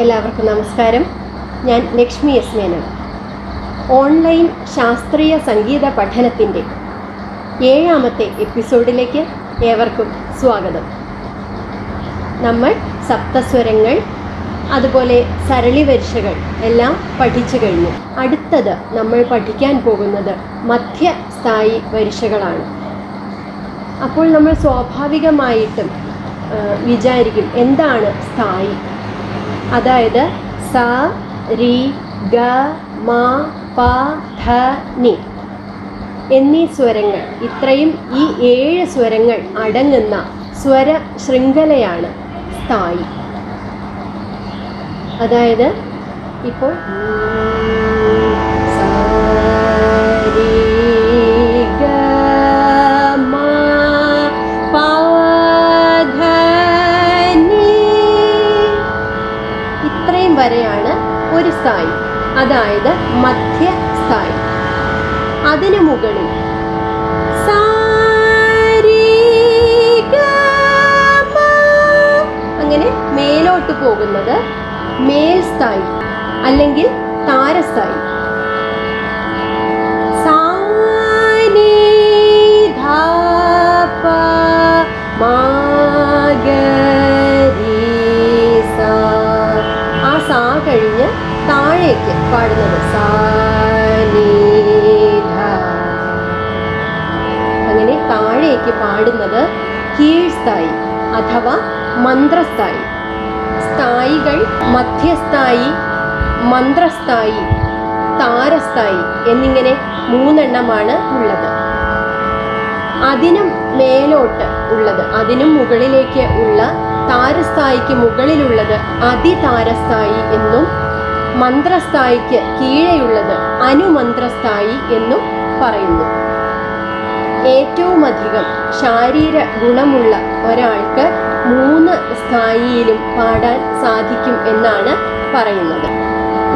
എല്ലാവർക്കും നമസ്കാരം. ഞാൻ ലക്ഷ്മി എസ് മേനോൻ. ഓൺലൈൻ ശാസ്ത്രീയ സംഗീത പഠനത്തിൻ്റെ 7ാമത്തെ എപ്പിസോഡിലേക്ക് ഏവർക്കും സ്വാഗതം. നമ്മൾ സപ്തസ്വരങ്ങൾ അതുപോലെ സരളി വരിശകൾ എല്ലാം പഠിച്ചു കഴിഞ്ഞു. അടുത്തത് നമ്മൾ പഠിക്കാൻ പോകുന്നത് മധ്യസ്ഥായി വരിശകളാണ്. അപ്പോൾ നമ്മൾ സ്വാഭാവികമായിട്ടും വിചാരിക്കും, എന്താണ് സ്ഥായി? അതായത് സ രി ഗ മ പ ധ നി എന്നീ സ്വരങ്ങൾ, ഇത്രയും ഈ 7 സ്വരങ്ങൾ അടങ്ങുന്ന സ്വര ശൃംഖലയാണ് സ്ഥായി. അതായത് ഇപ്പോൾ വരെയാണ് ഒരു സ്ഥായി, അതായത് മധ്യസ്ഥായി. അതിനു മുകളിൽ അങ്ങനെ മേലോട്ട് പോകുന്നത് മേൽസ്ഥായി അല്ലെങ്കിൽ താരസ്ഥായി. സാ കഴിഞ്ഞ് താഴേക്ക് പാടുന്നത് സാ നീ ധ. അങ്ങനെ താഴേക്ക് പാടുന്നത് കീഴ്സ്ഥായി അഥവാ മന്ത്രസ്ഥായി. സ്ഥായികൾ മധ്യസ്ഥായി, മന്ത്രസ്ഥായി, താരസ്ഥായി എന്നിങ്ങനെ 3 എണ്ണമാണ് ഉള്ളത്. അതിനും മേലോട്ട് ഉള്ളത്, അതിനും മുകളിലേക്ക് ഉള്ള താരസ്ഥായിക്ക് മുകളിലുള്ളത് അതിതാരസ്ഥായി എന്നും മന്ത്രസ്ഥായിക്ക് കീഴെയുള്ളത് അനുമന്ത്രസ്ഥായി എന്നും പറയുന്നു. ഏറ്റവും അധികം ശാരീര ഗുണമുള്ള ഒരാൾക്ക് 3 സ്ഥായിയിലും പാടാൻ സാധിക്കും എന്നാണ് പറയുന്നത്.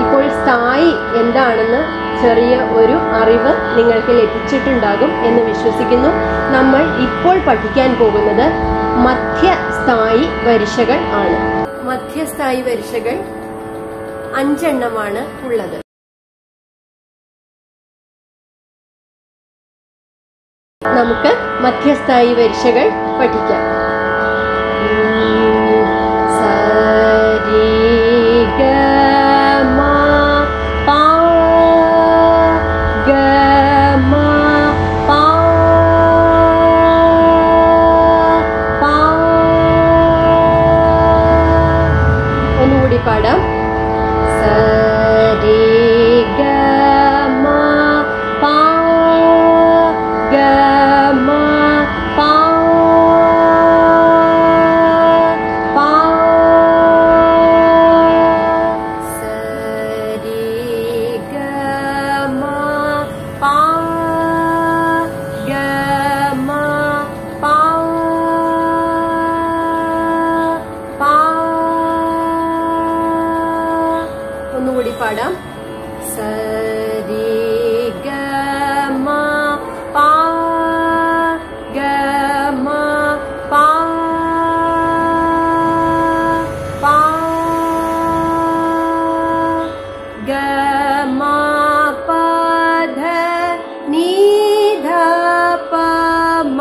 ഇപ്പോൾ സ്ഥായി എന്താണെന്ന് ചെറിയ ഒരു അറിവ് നിങ്ങൾക്ക് ലഭിച്ചിട്ടുണ്ടാകും എന്ന് വിശ്വസിക്കുന്നു. നമ്മൾ ഇപ്പോൾ പഠിക്കാൻ പോകുന്നത് മധ്യസ്ഥായി വരിശകൾ ആണ്. മധ്യസ്ഥായി വരിശകൾ 5 എണ്ണമാണ് ഉള്ളത്. നമുക്ക് മധ്യസ്ഥായി വരിശകൾ പഠിക്കാം. പാടാം. സ രി ഗ മ പ ഗ മ പ പ സ രി ഗ മ പ ഗ മ പ ഒന്നുകൂടി പാടാം. സ രി ഗ മ പ ഗ മ പ പ ഗ മ പ ധ നീ ധ പ മ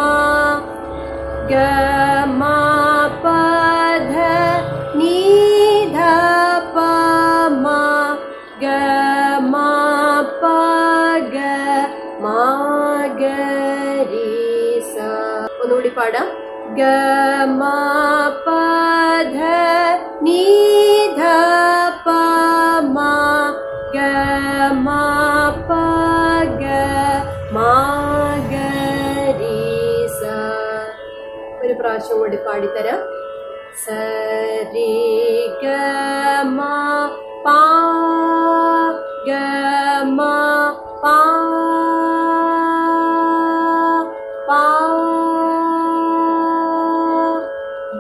ഗ മ പ ധ നീ ധ പ മ ഗ മ പ ഗ മ ഗ രി സ. ഒന്നുകൂടി പാടാം. ഗ മ പ ധ നീ ധ പ മ ഗ മ പ ഗ മ ഗ രി സ. ഒരു പ്രാവശ്യം കൂടി പാടിത്തരാം. സ രി ഗ മ പ ഗ മ പ പ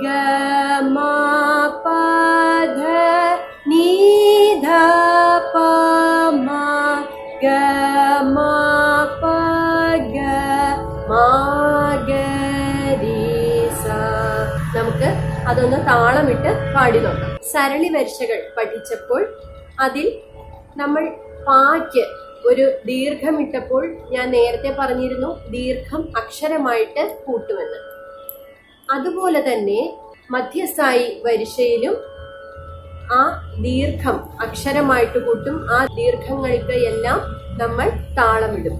ഗ മ പ ധ നീ ധ പ മ ഗ മ പ ഗ മ ഗ രി സ. നമുക്ക് അതൊന്ന് താളമിട്ട് പാടി നോക്കാം. സരളി വരിശകൾ പഠിച്ചപ്പോൾ അതിൽ നമ്മൾ പാക്ക് ഒരു ദീർഘമിട്ടപ്പോൾ ഞാൻ നേരത്തെ പറഞ്ഞിരുന്നു ദീർഘം അക്ഷരമായിട്ട് കൂട്ടുമെന്ന്. അതുപോലെ തന്നെ മധ്യസ്ഥായി വരിശയിലും ആ ദീർഘം അക്ഷരമായിട്ട് കൂട്ടും. ആ ദീർഘങ്ങൾക്ക് എല്ലാം നമ്മൾ താളമിടും.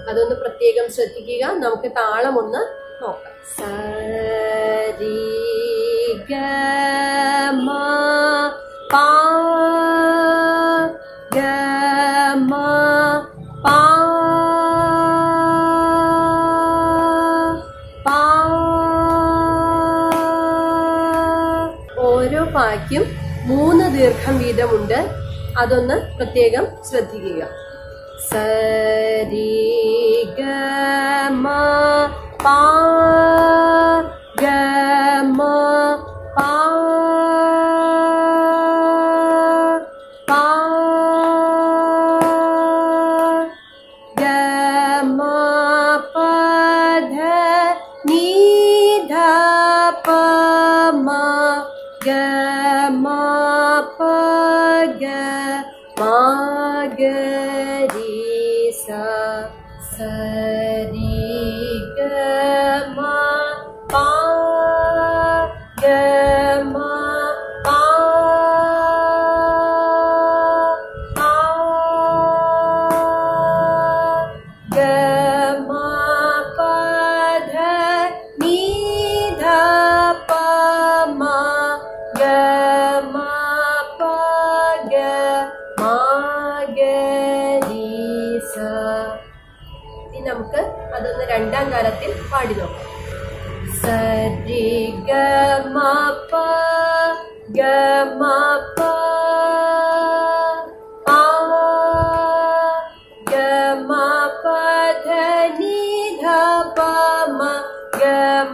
അതൊന്ന് പ്രത്യേകം ശ്രദ്ധിക്കുക. നമുക്ക് താളം ഒന്ന് നോക്കാം. സരി ഗ മ പ ഗ മ പ പ. ഓരോ പായ്ക്കും 3 ദീർഘം വീതമുണ്ട്. അതൊന്ന് പ്രത്യേകം ശ്രദ്ധിക്കുക. സരി ഗ മ പ ഗ മ പ പ ഗ മ പ ധ നീ ധ പ മ ഗ മ പ ഗ മ ഗ രി സ. സരി ഗ മ പ ഗ മ പ പ ഗ മ പ ധ നീ ധ പ മ ഗ മ പ ഗ മ ഗ രി സ. ഇനി നമുക്ക് അതൊന്ന് രണ്ടാം കാലത്തിൽ പാടി നോക്കാം. സരി ഗ മ പ ഗ മ പ പ ഗ മ പ ധ നീ ധ പ മ ഗ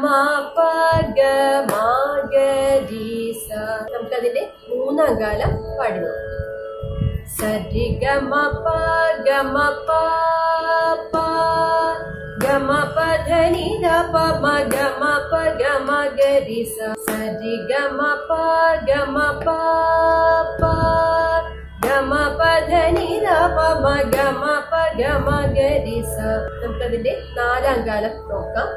മ പ ഗ മ ഗ രി സ. നമുക്കതിന്റെ മൂന്നാം കാലം പാടി നോക്കാം. സരി ഗ മ പ ഗ മ പ പ ഗ മ പ ധ നീ ധ പ മ ഗ മ പ ഗ മ ഗ രി സ. സരി ഗ മ പ ഗ മ പ പ ഗ മ പ ധ നീ ധ പ മ ഗ മ പ ഗ മ ഗ രി സ. നമുക്കതിന്റെ നാലാം കാലം നോക്കാം.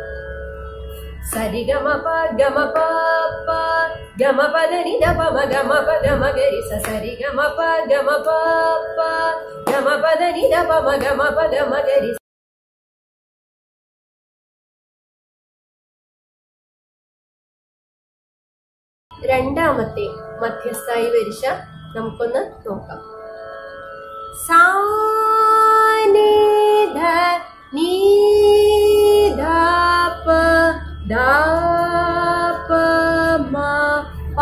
സരി ഗ മ പ ഗ മ പ പ ഗ മ പ ധ നീ ധ പ മ ഗ മ പ ഗ മ ഗ രി സ. സരി ഗ മ പ ഗ മ പ പ ഗ മ പ ധ നീ ധ പ മ ഗ മ പ ഗ മ ഗ രി സ. രണ്ടാമത്തെ മധ്യസ്ഥായി വരിശ നമുക്കൊന്ന് നോക്കാം. സാ നീ ധ നീ ധ പ ധ പ മ പ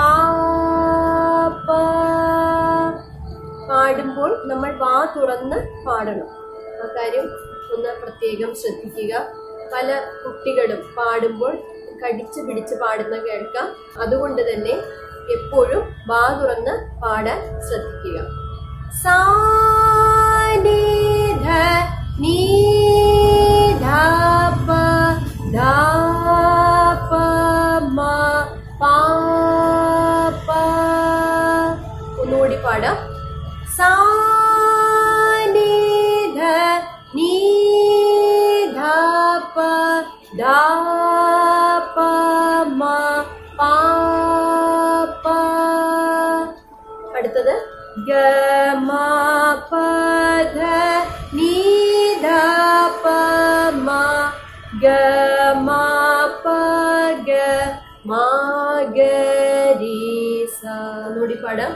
പ. പാടുമ്പോൾ നമ്മൾ വാ തുറന്ന് പാടണം. ആ കാര്യം ഒന്ന് പ്രത്യേകം ശ്രദ്ധിക്കുക. പല കുട്ടികളും പാടുമ്പോൾ കടിച്ചു പിടിച്ച് പാടുന്ന കേൾക്കാം. അതുകൊണ്ട് തന്നെ എപ്പോഴും വാ തുറന്ന് പാടാൻ ശ്രദ്ധിക്കുക. സാ നീ ധ നീ ധ പ ധ പ മ പ പ. ഒന്നുകൂടി പാടാം. സാ നീ ധ നീ ധ പ ധ പ മ പ പ. അടുത്തത് ഗ മ പ ധ നീ ധ പ മ ഗ മ പ ഗ മ ഗ രി സ. ഒന്നുകൂടി പാടാം.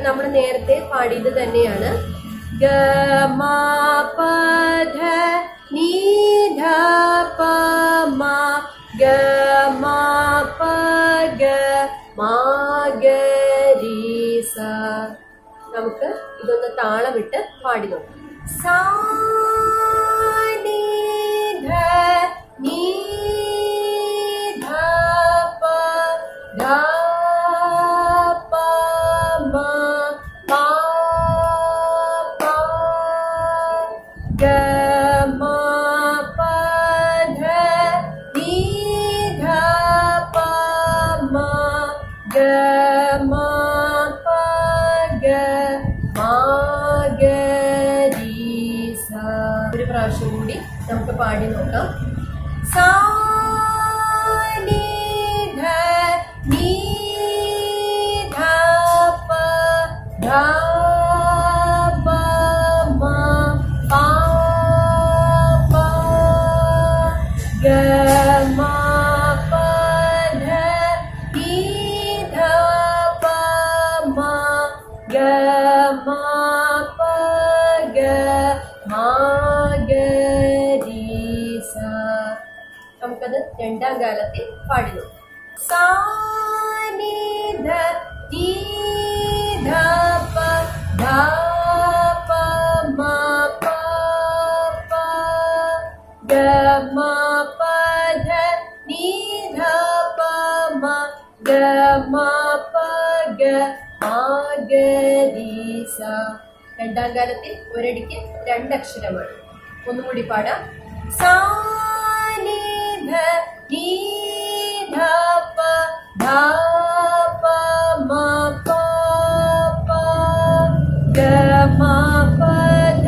നമ്മൾ നേരത്തെ പാടിയത് തന്നെയാണ്. ഗ മ പ ധ നീ ധ പ മ ഗ മ പ ഗ മ ഗ രി സ. നമുക്ക് ഇതൊന്ന് താളമിട്ട് പാടി നോക്കാം. സാ നീ ധ നീ ധ പ ധ പ മ പ പ ഗ മ പ ധ നീ ധ പ മ ഗ പാടി നോക്കാം. സാ നി ധ നീ ധ പ ധ പ മ പ പ ഗ മ പ ധ നീ ധ പ മ ഗ മ പ ഗ മ ഗ രി സ. നമുക്കത് രണ്ടാം കാലത്തിൽ പാടി നോക്കാം. സാ നി ധ നീ ധ പ ധ പ മ പ പ ഗ മ പ ധ നീ ധ പ മ ഗ മ പ ഗ മ ഗ രി സ. രണ്ടാം കാലത്തിൽ ഒരടിക്ക് രണ്ടക്ഷരമാണ്. ഒന്നുകൂടി പാടാം. സാ നി ധ നീ ധ പ ധ പ മ പ പ ഗ മ പ ധ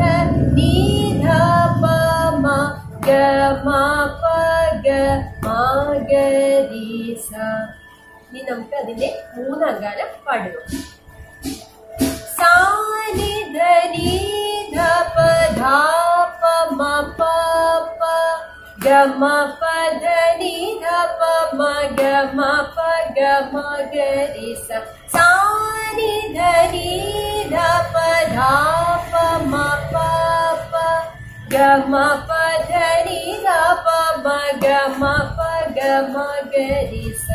നീ ധ പ മ ഗ മ പ ഗ മ ഗ രി സ. ഇനി നമുക്ക് അതിന്റെ മൂന്നാം കാലം പാടുന്നു. സാ നി ധ നീ ധ പ ധ പ മ പ പ ഗ മ പ ധ നീ ധ പ മ ഗ മ പ ഗ മ ഗ രി സ. സാ നി ധ നീ ധ പ ധ പ മ പ പ ഗ മ പ ധ നീ ധ പ മ ഗ മ പ ഗ മ ഗ രി സ.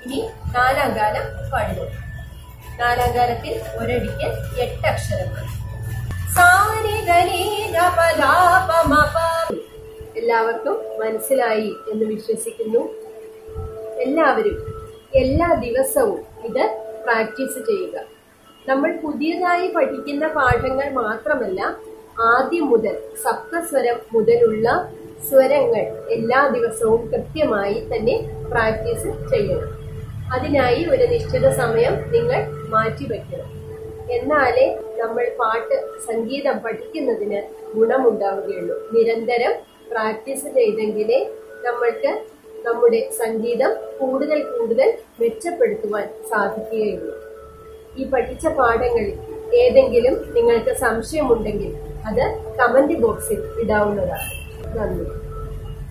ഇനി നാലാം കാലം പാടുന്നു. നാലാം കാലത്തിൽ ഒരടിക്ക് 8 അക്ഷരമാണ്. സാ നി ധ നീ ധ പ ധ പ മ പ. എല്ലാവർക്കും മനസ്സിലായി എന്ന് വിശ്വസിക്കുന്നു. എല്ലാവരും എല്ലാ ദിവസവും ഇത് പ്രാക്ടീസ് ചെയ്യുക. നമ്മൾ പുതിയതായി പഠിക്കുന്ന പാഠങ്ങൾ മാത്രമല്ല, ആദ്യം മുതൽ സപ്തസ്വരം മുതലുള്ള സ്വരങ്ങൾ എല്ലാ ദിവസവും കൃത്യമായി തന്നെ പ്രാക്ടീസ് ചെയ്യണം. അതിനായി ഒരു നിശ്ചിത സമയം നിങ്ങൾ മാറ്റിവെക്കണം. എന്നാലേ നമ്മൾ സംഗീതം പഠിക്കുന്നതിന് ഗുണമുണ്ടാവുകയുള്ളൂ. നിരന്തരം പ്രാക്ടീസ് ചെയ്തെങ്കിലേ നമ്മൾക്ക് നമ്മുടെ സംഗീതം കൂടുതൽ കൂടുതൽ മെച്ചപ്പെടുത്തുവാൻ സാധിക്കുകയുള്ളൂ. ഈ പഠിച്ച പാഠങ്ങളിൽ ഏതെങ്കിലും നിങ്ങൾക്ക് സംശയമുണ്ടെങ്കിൽ അത് കമന്റ് ബോക്സിൽ ഇടാവുന്നതാണ്. നന്ദി.